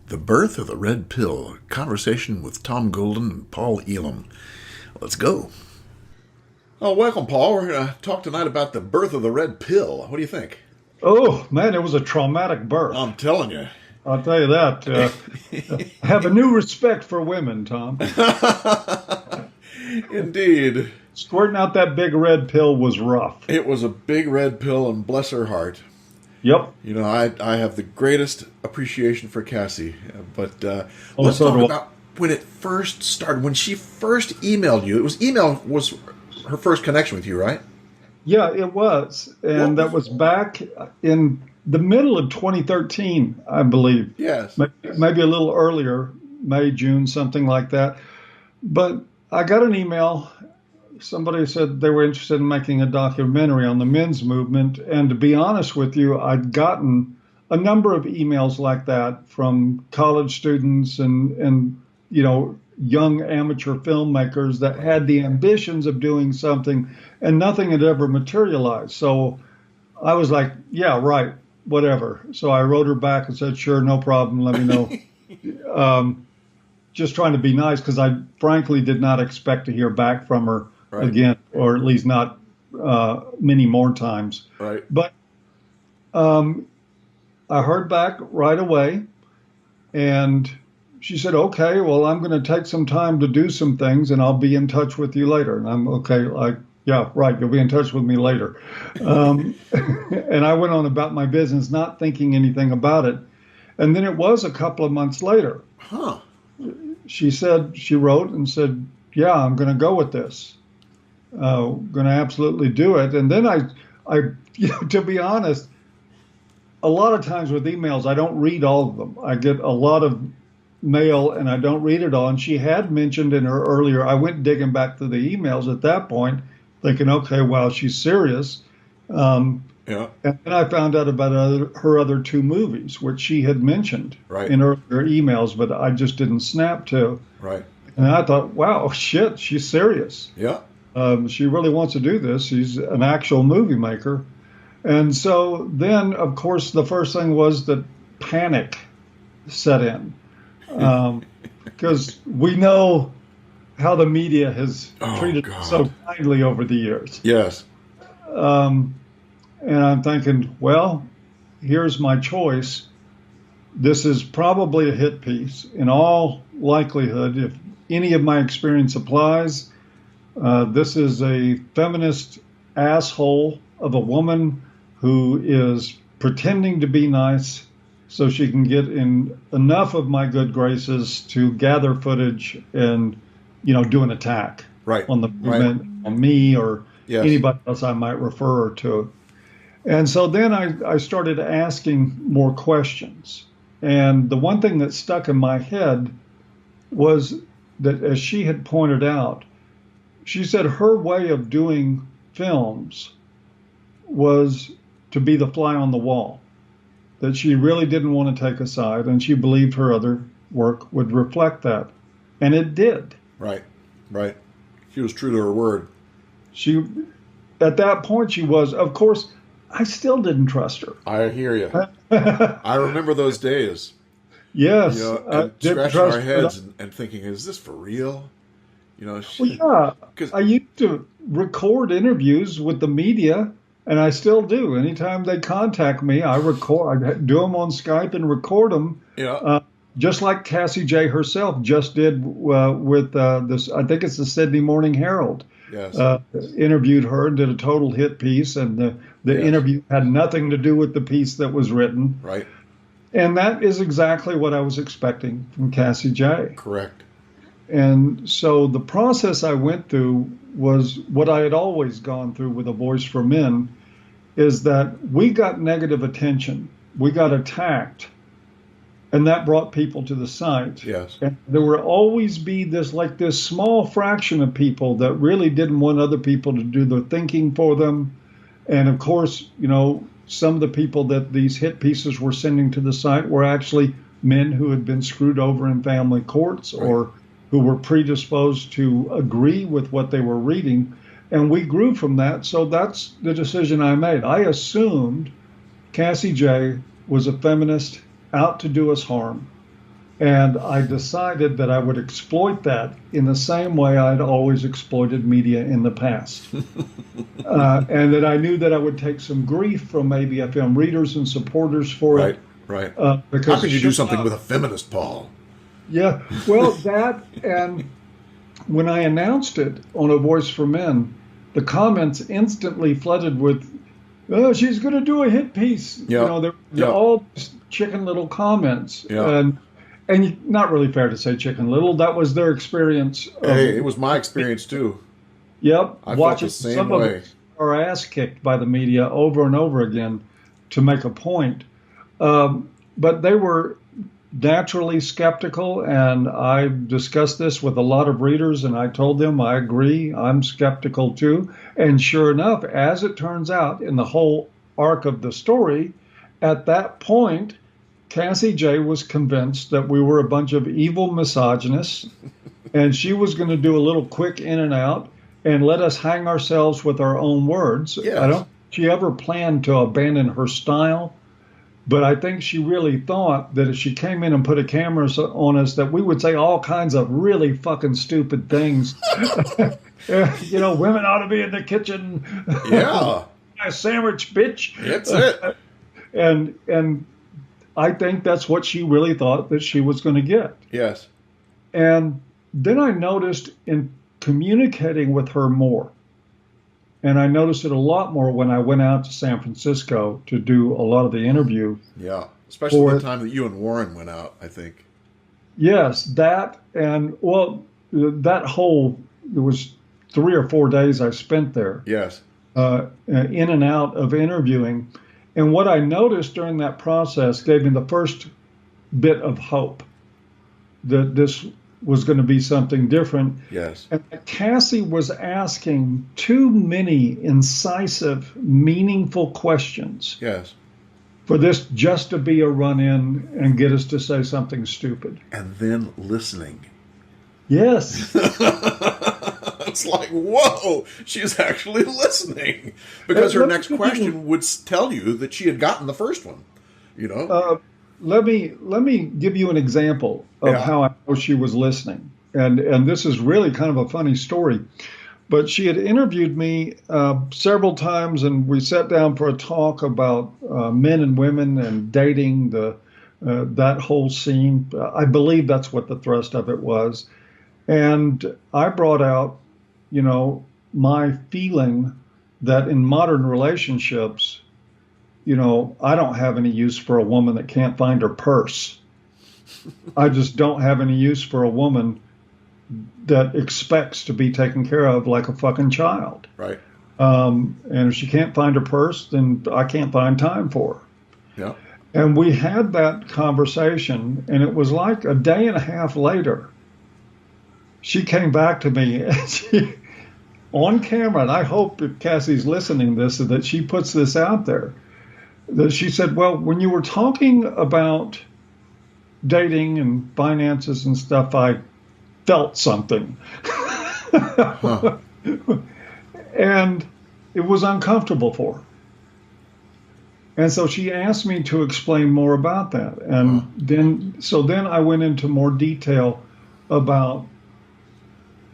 The Birth of the Red Pill, a conversation with Tom Golden and Paul Elam. Let's go. Oh, welcome, Paul. We're going to talk tonight about the birth of the red pill. What do you think? Oh, man, it was a traumatic birth. I'm telling you. I'll tell you that. I have a new respect for women, Tom. Indeed. Squirting out that big red pill was rough. It was a big red pill, and bless her heart. Yep. You know, I have the greatest appreciation for Cassie. But let's so talk about when it first started, when she first emailed you. Email was her first connection with you, right? Yeah, it was. And that was back in the middle of 2013, I believe. Yes. Maybe a little earlier, May, June, something like that. But I got an email. Somebody said they were interested in making a documentary on the men's movement. And to be honest with you, I'd gotten a number of emails like that from college students and young amateur filmmakers that had the ambitions of doing something, and nothing had ever materialized. So I was like, yeah, right, whatever. So I wrote her back and said, sure, no problem, let me know. Just trying to be nice, because I frankly did not expect to hear back from her again, or at least not many more times. Right. But I heard back right away, and she said, okay, well, I'm going to take some time to do some things, and I'll be in touch with you later. And I'm okay, like, yeah, right, you'll be in touch with me later. And I went on about my business, not thinking anything about it. And then it was a couple of months later. Huh. She wrote and said, yeah, I'm going to go with this. Going to absolutely do it. And then I, to be honest, a lot of times with emails, I don't read all of them. I get a lot of mail and I don't read it all. And she had mentioned in her earlier, I went digging back through the emails at that point, thinking, okay, well, she's serious. Yeah. And then I found out about her other two movies, which she had mentioned in earlier emails, but I just didn't snap to. Right. And I thought, wow, shit, she's serious. Yeah. She really wants to do this. She's an actual movie maker. And so then, of course, the first thing was that panic set in. Because we know how the media has treated us so kindly over the years. Yes. And I'm thinking, well, here's my choice. This is probably a hit piece. In all likelihood, if any of my experience applies, this is a feminist asshole of a woman who is pretending to be nice so she can get in enough of my good graces to gather footage and, do an attack on the movement, on me or anybody else I might refer her to. And so then I started asking more questions. And the one thing that stuck in my head was that, as she had pointed out, she said her way of doing films was to be the fly on the wall, that she really didn't want to take a side, and she believed her other work would reflect that. And it did. Right. She was true to her word. At that point, she was. Of course, I still didn't trust her. I hear you. I remember those days. Yes. And scratching our heads and thinking, is this for real? I used to record interviews with the media, and I still do. Anytime they contact me, I record. I do them on Skype and record them. Yeah. Just like Cassie J herself just did with this. I think it's the Sydney Morning Herald. Yes. Interviewed her and did a total hit piece, and the interview had nothing to do with the piece that was written. Right. And that is exactly what I was expecting from Cassie J. Correct. And so the process I went through was what I had always gone through with A Voice for Men, is that we got negative attention. We got attacked. And that brought people to the site. Yes. And there would always be this small fraction of people that really didn't want other people to do the thinking for them. And of course, some of the people that these hit pieces were sending to the site were actually men who had been screwed over in family courts or who were predisposed to agree with what they were reading. And we grew from that. So that's the decision I made. I assumed Cassie J was a feminist out to do us harm. And I decided that I would exploit that in the same way I'd always exploited media in the past. And that I knew that I would take some grief from maybe FM readers and supporters for Right, it. right. How Because could you do sure something with enough, a feminist, Paul? yeah, well, that, and when I announced it on A Voice for Men, the comments instantly flooded with, "Oh, she's going to do a hit piece." Yeah, They're yeah, all just Chicken Little comments, yeah. and not really fair to say Chicken Little. That was their experience Hey, of, it was my experience too. yep, I felt the watching same some of way. us our ass kicked by the media over and over again to make a point. But they were naturally skeptical, and I discussed this with a lot of readers, and I told them I agree, I'm skeptical too. And sure enough, as it turns out, in the whole arc of the story, at that point, Cassie J was convinced that we were a bunch of evil misogynists, and she was going to do a little quick in and out and let us hang ourselves with our own words. I Yes. don't think she ever planned to abandon her style. But I think she really thought that if she came in and put a camera on us, that we would say all kinds of really fucking stupid things. Women ought to be in the kitchen. Yeah, A sandwich, bitch. that's it. And I think that's what she really thought that she was going to get. Yes. And then I noticed in communicating with her more, and I noticed it a lot more when I went out to San Francisco to do a lot of the interview. Yeah. Especially the time that you and Warren went out, I think. Yes, that, and well, that whole, it was 3 or 4 days I spent there, Yes. in and out of interviewing. And what I noticed during that process gave me the first bit of hope that this was going to be something different. Yes. And Cassie was asking too many incisive, meaningful questions Yes. for this just to be a run-in and get us to say something stupid. And then listening. Yes. It's like, whoa, she's actually listening. Because her next question would tell you that she had gotten the first one, Let me give you an example of how I know she was listening. And this is really kind of a funny story. But she had interviewed me several times, and we sat down for a talk about men and women and dating, that whole scene. I believe that's what the thrust of it was. And I brought out, my feeling that in modern relationships, I don't have any use for a woman that can't find her purse. I just don't have any use for a woman that expects to be taken care of like a fucking child. Right. And if she can't find her purse, then I can't find time for her. Yeah. And we had that conversation, and it was like a day and a half later, she came back to me and she, on camera, and I hope if Cassie's listening to this, that she puts this out there, that she said, well, when you were talking about dating and finances and stuff, I felt something. Huh. And it was uncomfortable for her. And so she asked me to explain more about that. And then I went into more detail about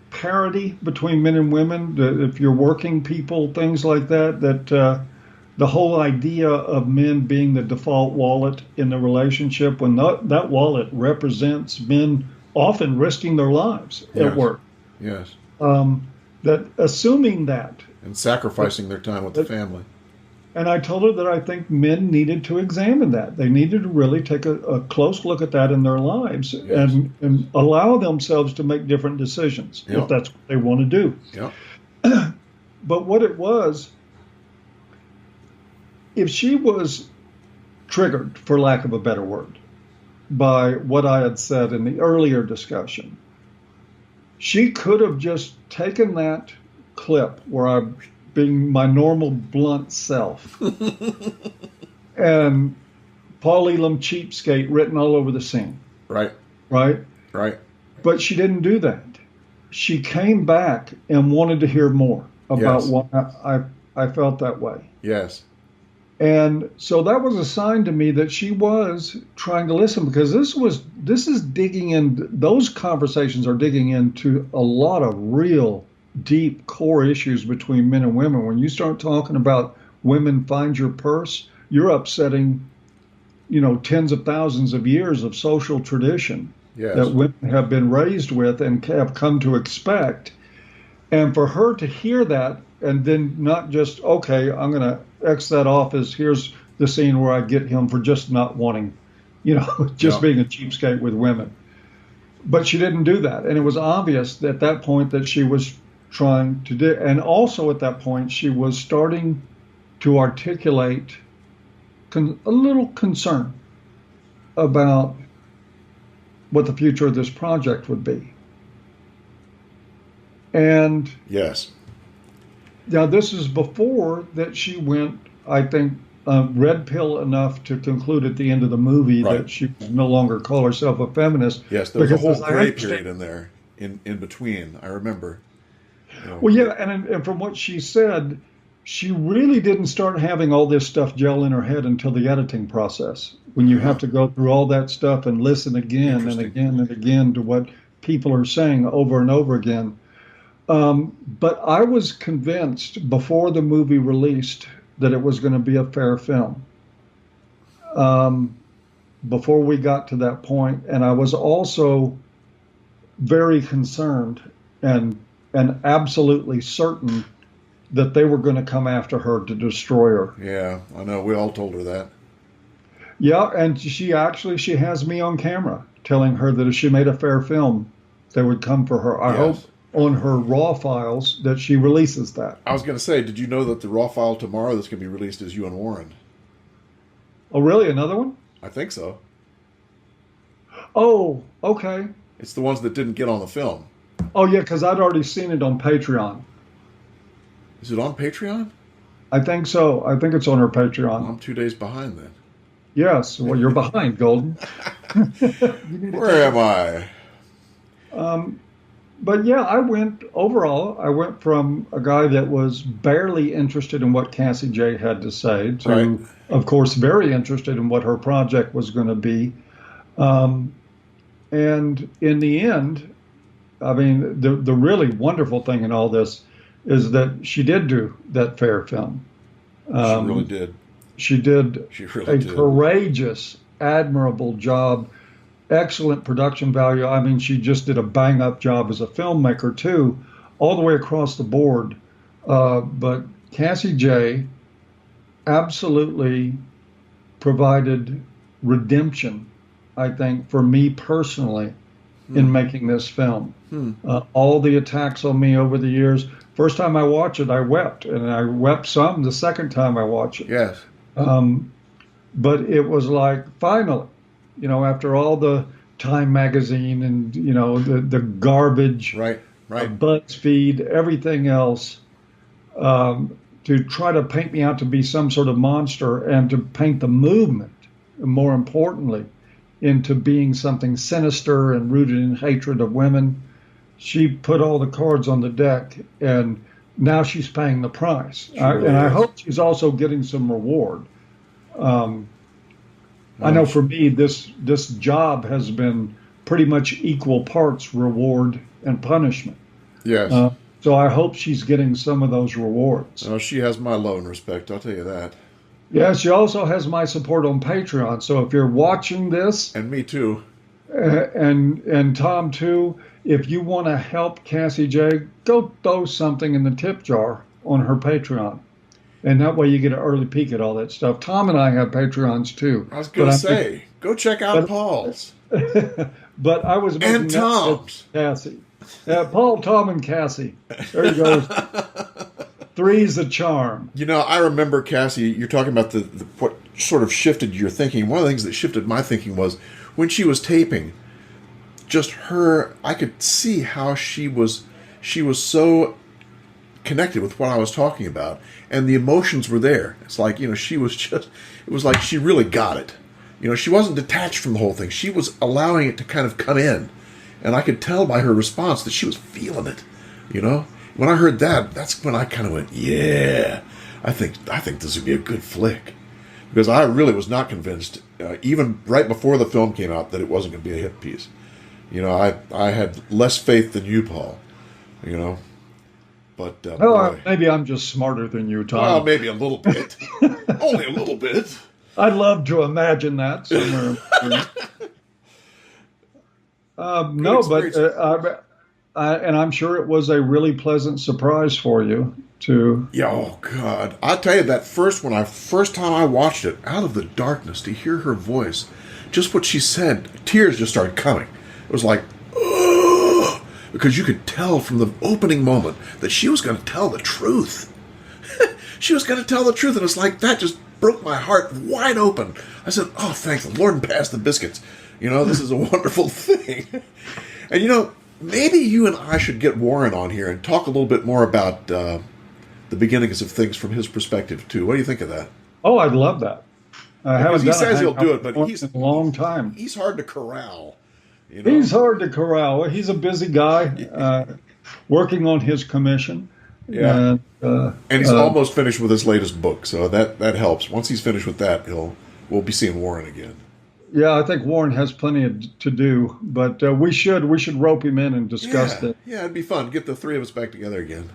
parity between men and women, if you're working people, things like that, the whole idea of men being the default wallet in the relationship, when that wallet represents men often risking their lives at work. Yes. That assuming that. And sacrificing their time with the family. And I told her that I think men needed to examine that. They needed to really take a close look at that in their lives, Yes. and allow themselves to make different decisions if that's what they want to do. Yeah. But what it was, if she was triggered, for lack of a better word, by what I had said in the earlier discussion, she could have just taken that clip where I'm being my normal blunt self and Paul Elam Cheapskate written all over the scene. Right. Right? Right. But she didn't do that. She came back and wanted to hear more about why I felt that way. Yes. And so that was a sign to me that she was trying to listen, because this is digging in, those conversations are digging into a lot of real deep core issues between men and women. When you start talking about women find your purse, you're upsetting, tens of thousands of years of social tradition that Yes. women have been raised with and have come to expect. And for her to hear that and then not just, okay, I'm going to X that off as here's the scene where I get him for just not wanting, just Yeah. being a cheapskate with women. But she didn't do that. And it was obvious at that point that she was trying to do. And also at that point, she was starting to articulate a little concern about what the future of this project would be. And Yes. now this is before that she went, I think, red pill enough to conclude at the end of the movie Right. that she would no longer call herself a feminist. Yes, there was a Because whole as I gray understand- period in there, in between. I remember. Well, yeah, and from what she said, she really didn't start having all this stuff gel in her head until the editing process, when you have to go through all that stuff and listen again and Interesting. again and again to what people are saying over and over again. But I was convinced before the movie released that it was going to be a fair film. Before we got to that point, and I was also very concerned and absolutely certain that they were going to come after her to destroy her. Yeah, I know. We all told her that. Yeah, and she has me on camera telling her that if she made a fair film, they would come for her. I Yes. hope on her raw files that she releases that. I was going to say, did you know that the raw file tomorrow that's going to be released is you and Warren? Oh, really? Another one? I think so. Oh, okay. It's the ones that didn't get on the film. Oh, yeah, because I'd already seen it on Patreon. Is it on Patreon? I think so. I think it's on her Patreon. I'm 2 days behind then. Yes. Well, you're behind, Golden. Where am I? But yeah, I went from a guy that was barely interested in what Cassie J had to say to, Right. of course, very interested in what her project was going to be. And in the end, I mean, the really wonderful thing in all this is that she did do that fair film. She really did. She did She really a did. courageous, admirable job, excellent production value. I mean, she just did a bang up job as a filmmaker, too, all the way across the board. But Cassie J absolutely provided redemption, I think, for me personally in making this film. All the attacks on me over the years. First time I watched it, I wept, and I wept some the second time I watched it. Yes. But it was like, finally, after all the Time magazine and, the garbage, Right. Right. BuzzFeed, everything else, to try to paint me out to be some sort of monster and to paint the movement, more importantly, into being something sinister and rooted in hatred of women. She put all the cards on the deck, and now she's paying the price. really And I is. hope she's also getting some reward. I know for me, this job has been pretty much equal parts reward and punishment. Yes. So I hope she's getting some of those rewards. Oh, she has my love and respect. I'll tell you that. Yeah, she also has my support on Patreon. So if you're watching this, And me too. and Tom too, if you want to help Cassie J, go throw something in the tip jar on her Patreon. And that way you get an early peek at all that stuff. Tom and I have Patreons too. I was going to But say, go check out but- Paul's. But I was making And that with Tom's. Cassie. Paul, Tom, and Cassie. There you go. Three's a charm. I remember, Cassie, you're talking about the what sort of shifted your thinking. One of the things that shifted my thinking was when she was taping, just her, I could see how she was so connected with what I was talking about, and the emotions were there. It's like, she was just, it was like she really got it. She wasn't detached from the whole thing. She was allowing it to kind of come in, and I could tell by her response that she was feeling it. When I heard that, that's when I kind of went, yeah, I think this would be a good flick. because I really was not convinced, even right before the film came out, that it wasn't going to be a hit piece. I had less faith than you, Paul. But boy. Maybe I'm just smarter than you, Tom. Well, maybe a little bit. Only a little bit. I'd love to imagine that somewhere. No, but and I'm sure it was a really pleasant surprise for you to. Yeah, oh God! I'll tell you that first time I watched it, out of the darkness, to hear her voice, just what she said, tears just started coming. It was like, ugh, because you could tell from the opening moment that she was going to tell the truth. She was going to tell the truth, and it's like that just broke my heart wide open. I said, "Oh, thank the Lord, and pass the biscuits." This is a wonderful thing. And maybe you and I should get Warren on here and talk a little bit more about the beginnings of things from his perspective too. What do you think of that? Oh, I'd love that. Because he says he'll do it, but he's in a long time. He's hard to corral. He's hard to corral. He's a busy guy, working on his commission. Yeah, and he's almost finished with his latest book, so that helps. Once he's finished with that, we'll be seeing Warren again. Yeah, I think Warren has plenty to do, but we should rope him in and discuss that. Yeah, it'd be fun. Get the three of us back together again.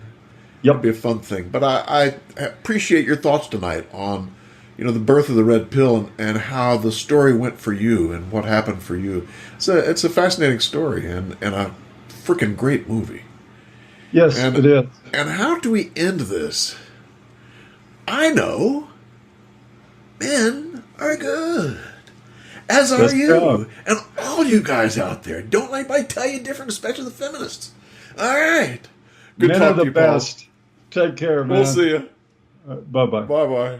Yep, it'd be a fun thing. But I appreciate your thoughts tonight on the birth of the Red Pill and how the story went for you and what happened for you. It's a fascinating story and a freaking great movie. Yes, it is. And how do we end this? I know. Men are good. As are you. And all you guys out there. Don't let anybody tell you different, especially the feminists. All right. Good Men are the best. Paul. Take care, man. We'll see you. Bye-bye. Bye-bye.